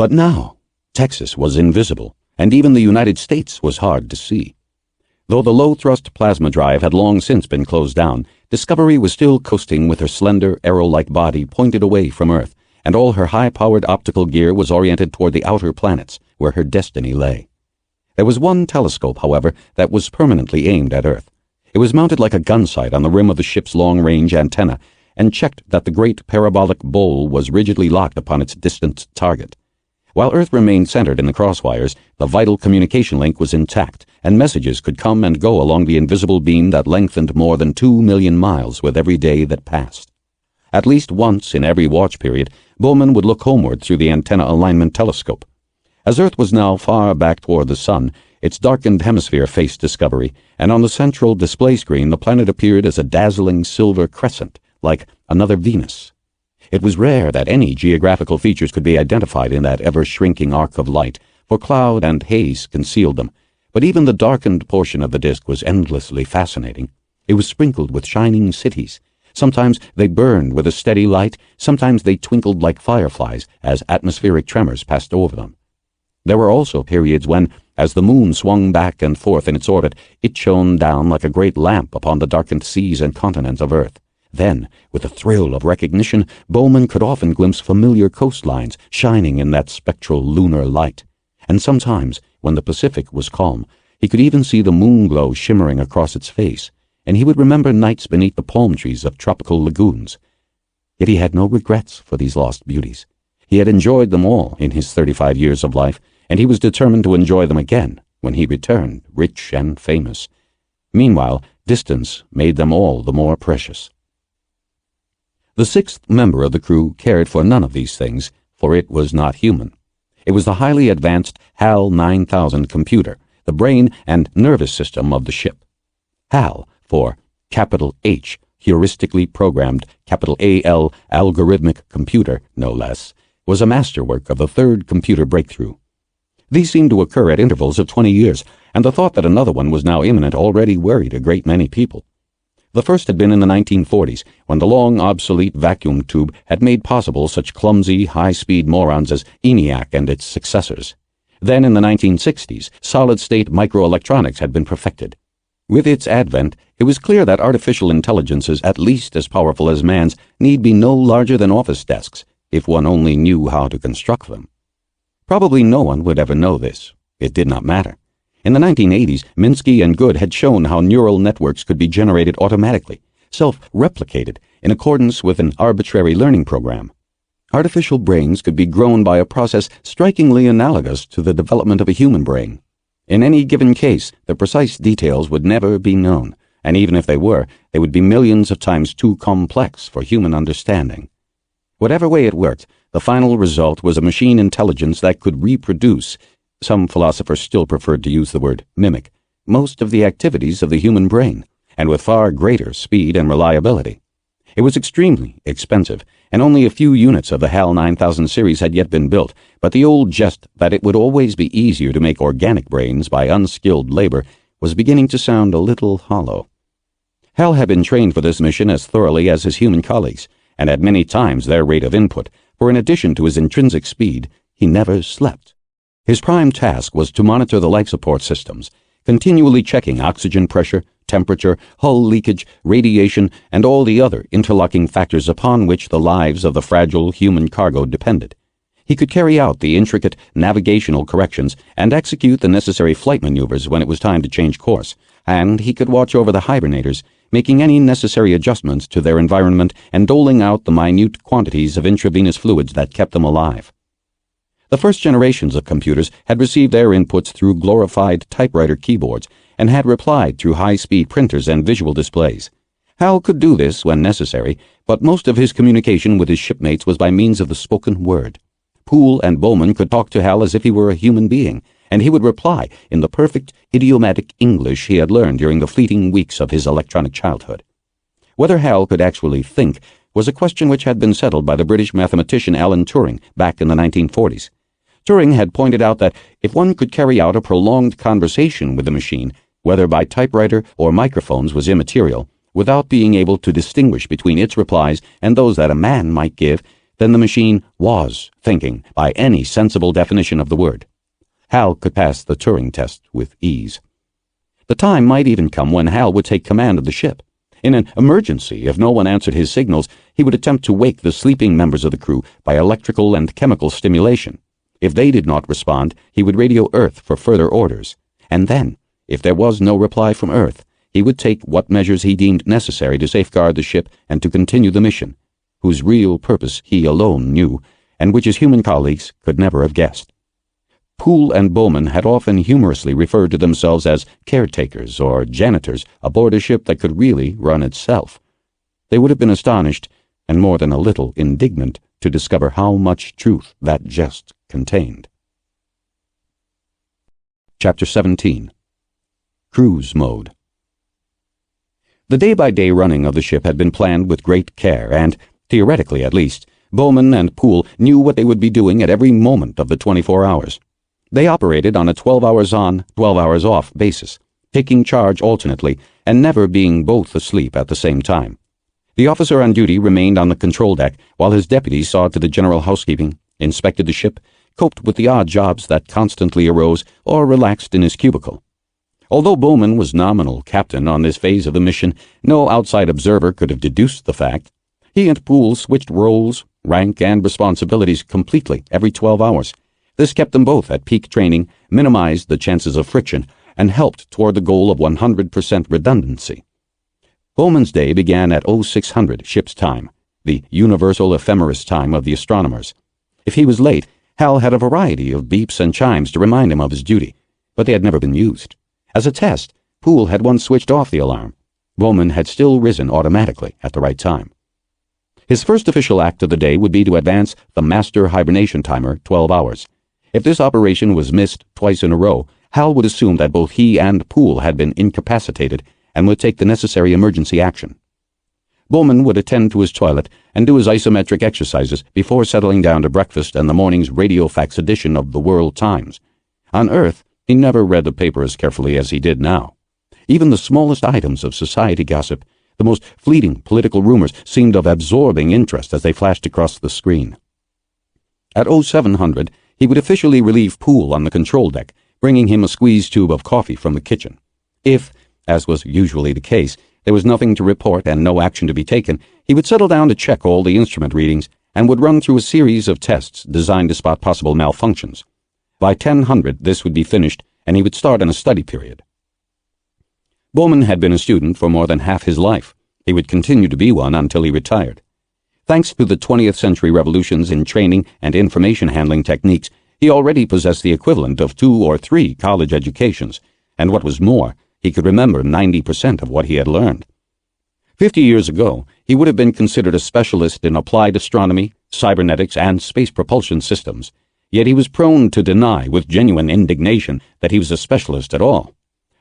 But now, Texas was invisible, and even the United States was hard to see. Though the low-thrust plasma drive had long since been closed down, Discovery was still coasting with her slender, arrow-like body pointed away from Earth, and all her high-powered optical gear was oriented toward the outer planets, where her destiny lay. There was one telescope, however, that was permanently aimed at Earth. It was mounted like a gun sight on the rim of the ship's long-range antenna, and checked that the great parabolic bowl was rigidly locked upon its distant target. While Earth remained centered in the crosswires, the vital communication link was intact, and messages could come and go along the invisible beam that lengthened more than 2 million miles with every day that passed. At least once in every watch period, Bowman would look homeward through the antenna alignment telescope. As Earth was now far back toward the sun, its darkened hemisphere faced Discovery, and on the central display screen the planet appeared as a dazzling silver crescent, like another Venus. It was rare that any geographical features could be identified in that ever-shrinking arc of light, for cloud and haze concealed them, but even the darkened portion of the disk was endlessly fascinating. It was sprinkled with shining cities. Sometimes they burned with a steady light, sometimes they twinkled like fireflies as atmospheric tremors passed over them. There were also periods when, as the moon swung back and forth in its orbit, it shone down like a great lamp upon the darkened seas and continents of Earth. Then, with a thrill of recognition, Bowman could often glimpse familiar coastlines shining in that spectral lunar light. And sometimes, when the Pacific was calm, he could even see the moon glow shimmering across its face, and he would remember nights beneath the palm trees of tropical lagoons. Yet he had no regrets for these lost beauties. He had enjoyed them all in his 35 years of life, and he was determined to enjoy them again when he returned, rich and famous. Meanwhile, distance made them all the more precious. The sixth member of the crew cared for none of these things, for it was not human. It was the highly advanced HAL 9000 computer, the brain and nervous system of the ship. HAL, for capital H, heuristically programmed, capital AL, algorithmic computer, no less, was a masterwork of the third computer breakthrough. These seemed to occur at intervals of 20 years, and the thought that another one was now imminent already worried a great many people. The first had been in the 1940s, when the long obsolete vacuum tube had made possible such clumsy, high-speed morons as ENIAC and its successors. Then in the 1960s, solid-state microelectronics had been perfected. With its advent, it was clear that artificial intelligences at least as powerful as man's need be no larger than office desks, if one only knew how to construct them. Probably no one would ever know this. It did not matter. In the 1980s, Minsky and Good had shown how neural networks could be generated automatically, self-replicated, in accordance with an arbitrary learning program. Artificial brains could be grown by a process strikingly analogous to the development of a human brain. In any given case, the precise details would never be known, and even if they were, they would be millions of times too complex for human understanding. Whatever way it worked, the final result was a machine intelligence that could reproduce, some philosophers still preferred to use the word mimic, most of the activities of the human brain, and with far greater speed and reliability. It was extremely expensive, and only a few units of the HAL 9000 series had yet been built, but the old jest that it would always be easier to make organic brains by unskilled labor was beginning to sound a little hollow. Hal had been trained for this mission as thoroughly as his human colleagues, and at many times their rate of input, for in addition to his intrinsic speed, he never slept. His prime task was to monitor the life support systems, continually checking oxygen pressure, temperature, hull leakage, radiation, and all the other interlocking factors upon which the lives of the fragile human cargo depended. He could carry out the intricate navigational corrections and execute the necessary flight maneuvers when it was time to change course, and he could watch over the hibernators, making any necessary adjustments to their environment and doling out the minute quantities of intravenous fluids that kept them alive. The first generations of computers had received their inputs through glorified typewriter keyboards and had replied through high-speed printers and visual displays. Hal could do this when necessary, but most of his communication with his shipmates was by means of the spoken word. Poole and Bowman could talk to Hal as if he were a human being, and he would reply in the perfect idiomatic English he had learned during the fleeting weeks of his electronic childhood. Whether Hal could actually think was a question which had been settled by the British mathematician Alan Turing back in the 1940s. Turing had pointed out that if one could carry out a prolonged conversation with the machine, whether by typewriter or microphones was immaterial, without being able to distinguish between its replies and those that a man might give, then the machine was thinking by any sensible definition of the word. Hal could pass the Turing test with ease. The time might even come when Hal would take command of the ship. In an emergency, if no one answered his signals, he would attempt to wake the sleeping members of the crew by electrical and chemical stimulation. If they did not respond, he would radio Earth for further orders. And then, if there was no reply from Earth, he would take what measures he deemed necessary to safeguard the ship and to continue the mission, whose real purpose he alone knew, and which his human colleagues could never have guessed. Poole and Bowman had often humorously referred to themselves as caretakers or janitors aboard a ship that could really run itself. They would have been astonished, and more than a little indignant, to discover how much truth that jest contained. Chapter 17. Cruise Mode. The day-by-day running of the ship had been planned with great care, and, theoretically at least, Bowman and Poole knew what they would be doing at every moment of the 24 hours. They operated on a 12 hours on, 12 hours off basis, taking charge alternately and never being both asleep at the same time. The officer on duty remained on the control deck while his deputies saw to the general housekeeping, inspected the ship, coped with the odd jobs that constantly arose, or relaxed in his cubicle. Although Bowman was nominal captain on this phase of the mission, no outside observer could have deduced the fact. He and Poole switched roles, rank, and responsibilities completely every 12 hours. This kept them both at peak training, minimized the chances of friction, and helped toward the goal of 100% redundancy. Bowman's day began at 0600 ship's time, the universal ephemeris time of the astronomers. If he was late, Hal had a variety of beeps and chimes to remind him of his duty, but they had never been used. As a test, Poole had once switched off the alarm. Bowman had still risen automatically at the right time. His first official act of the day would be to advance the master hibernation timer 12 hours. If this operation was missed twice in a row, Hal would assume that both he and Poole had been incapacitated and would take the necessary emergency action. Bowman would attend to his toilet and do his isometric exercises before settling down to breakfast and the morning's radio fax edition of the World Times. On Earth, he never read the paper as carefully as he did now. Even the smallest items of society gossip, the most fleeting political rumors, seemed of absorbing interest as they flashed across the screen. At 0700, he would officially relieve Poole on the control deck, bringing him a squeeze tube of coffee from the kitchen. If, as was usually the case, there was nothing to report and no action to be taken, he would settle down to check all the instrument readings and would run through a series of tests designed to spot possible malfunctions. By 1000, this would be finished, and he would start on a study period. Bowman had been a student for more than half his life. He would continue to be one until he retired. Thanks to the 20th century revolutions in training and information handling techniques, he already possessed the equivalent of 2 or 3 college educations, and what was more, he could remember 90% of what he had learned. 50 years ago, he would have been considered a specialist in applied astronomy, cybernetics, and space propulsion systems, yet he was prone to deny with genuine indignation that he was a specialist at all.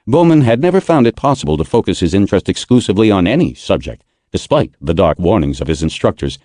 Bowman had never found it possible to focus his interest exclusively on any subject, despite the dark warnings of his instructors